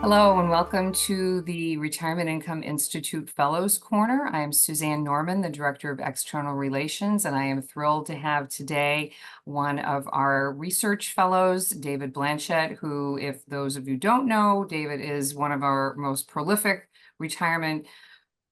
Hello and welcome to the Retirement Income Institute Fellows Corner. I am Suzanne Norman, the Director of External Relations, and I am thrilled to have today one of our research fellows, David Blanchett, who, if those of you don't know, David is one of our most prolific retirement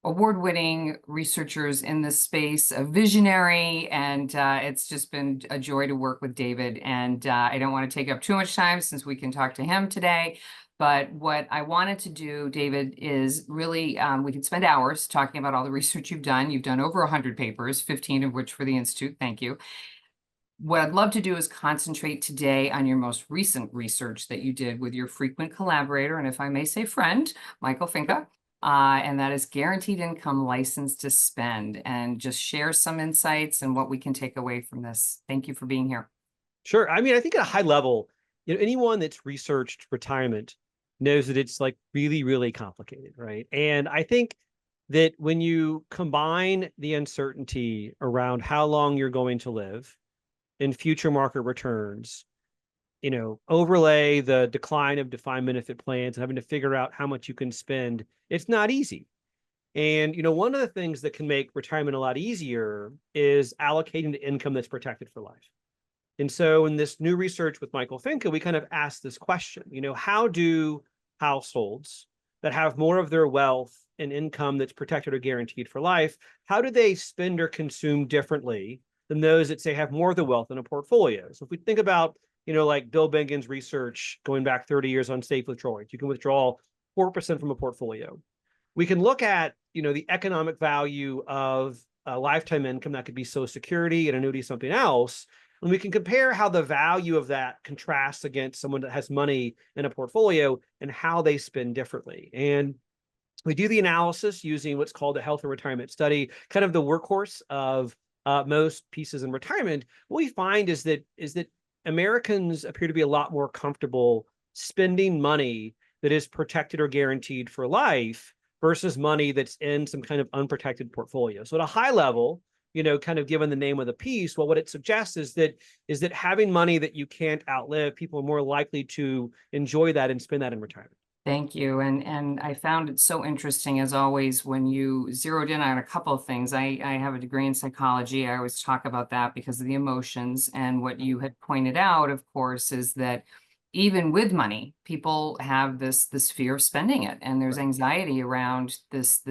award-winning researchers in this space, a visionary, and it's just been a joy to work with David. And I don't want to take up too much time since we can talk to him today. But what I wanted to do, David, is really, we could spend hours talking about all the research you've done. You've done over 100 papers, 15 of which for the Institute. Thank you. What I'd love to do is concentrate today on your most recent research that you did with your frequent collaborator, and if I may say friend, Michael Finca. And that is guaranteed income license to spend, and just share some insights and what we can take away from this. Thank you for being here. Sure. I mean, I think at a high level, anyone that's researched retirement knows that it's like really, really complicated, right? And I think that when you combine the uncertainty around how long you're going to live in future market returns, overlay the decline of defined benefit plans and having to figure out how much you can spend, it's not easy. And, one of the things that can make retirement a lot easier is allocating the income that's protected for life. And so in this new research with Michael Finca, we kind of asked this question, how do households that have more of their wealth and income that's protected or guaranteed for life, how do they spend or consume differently than those that say have more of the wealth in a portfolio? So if we think about, like Bill Bengen's research going back 30 years on safe withdrawals, you can withdraw 4% from a portfolio. We can look at, the economic value of a lifetime income that could be Social Security, an annuity, something else. And we can compare how the value of that contrasts against someone that has money in a portfolio and how they spend differently. And we do the analysis using what's called a health and retirement study, kind of the workhorse of most pieces in retirement. What we find is that Americans appear to be a lot more comfortable spending money that is protected or guaranteed for life versus money that's in some kind of unprotected portfolio. So at a high level, kind of given the name of the piece, well, what it suggests is that having money that you can't outlive, people are more likely to enjoy that and spend that in retirement. Thank you. And I found it so interesting, as always, when you zeroed in on a couple of things. I have a degree in psychology. I always talk about that because of the emotions. And what you had pointed out, of course, is that even with money, people have this fear of spending it, and there's anxiety around this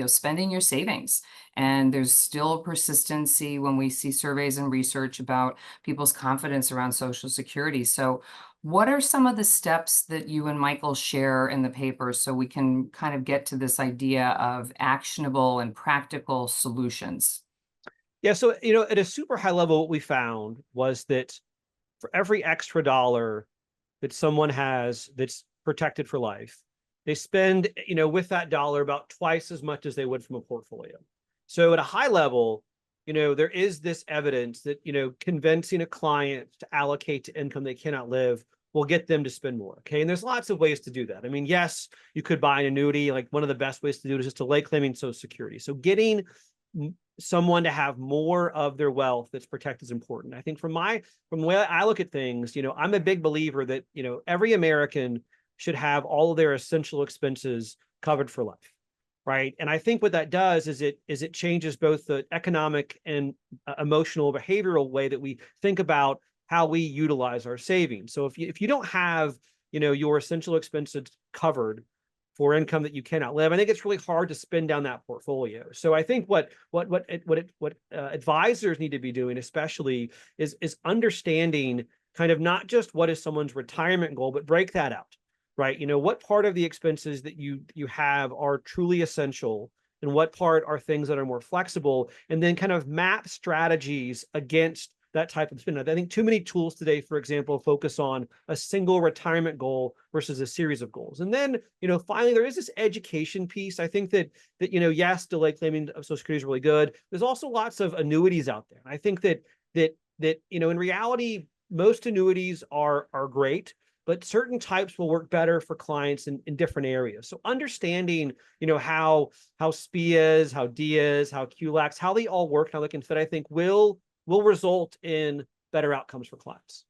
spending your savings. And there's still persistency when we see surveys and research about people's confidence around Social Security. So what are some of the steps that you and Michael share in the paper so we can kind of get to this idea of actionable and practical solutions? Yeah, so at a super high level, what we found was that for every extra dollar that someone has that's protected for life, they spend, with that dollar about twice as much as they would from a portfolio. So at a high level, there is this evidence that, convincing a client to allocate to income they cannot live will get them to spend more. Okay. And there's lots of ways to do that. I mean, yes, you could buy an annuity. Like one of the best ways to do it is just delay claiming Social Security. So getting someone to have more of their wealth that's protected is important. I think from the way I look at things, I'm a big believer that, every American should have all of their essential expenses covered for life. Right. And I think what that does is it changes both the economic and emotional behavioral way that we think about how we utilize our savings. So if you don't have, your essential expenses covered for income that you cannot live, I think it's really hard to spend down that portfolio. So I think what advisors need to be doing, especially, is understanding kind of not just what is someone's retirement goal, but break that out. Right. What part of the expenses that you have are truly essential and what part are things that are more flexible, and then kind of map strategies against that type of spend. I think too many tools today, for example, focus on a single retirement goal versus a series of goals. And then, finally, there is this education piece. I think that yes, delay claiming of Social Security is really good. There's also lots of annuities out there. I think that in reality, most annuities are great, but certain types will work better for clients in different areas. So understanding, how SPIAs, how DIAs, how QLACs, how they all work, how they can fit, I think will result in better outcomes for clients.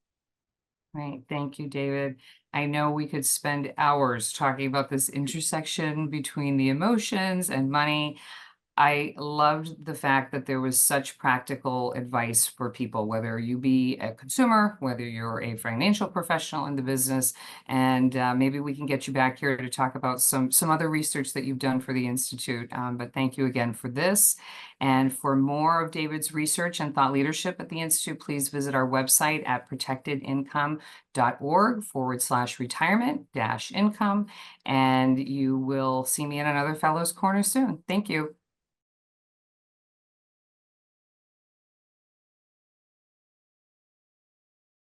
Right. Thank you, David. I know we could spend hours talking about this intersection between the emotions and money. I loved the fact that there was such practical advice for people, whether you be a consumer, whether you're a financial professional in the business, and maybe we can get you back here to talk about some other research that you've done for the Institute. But thank you again for this. And for more of David's research and thought leadership at the Institute, please visit our website at protectedincome.org/retirement income. And you will see me in another Fellows Corner soon. Thank you.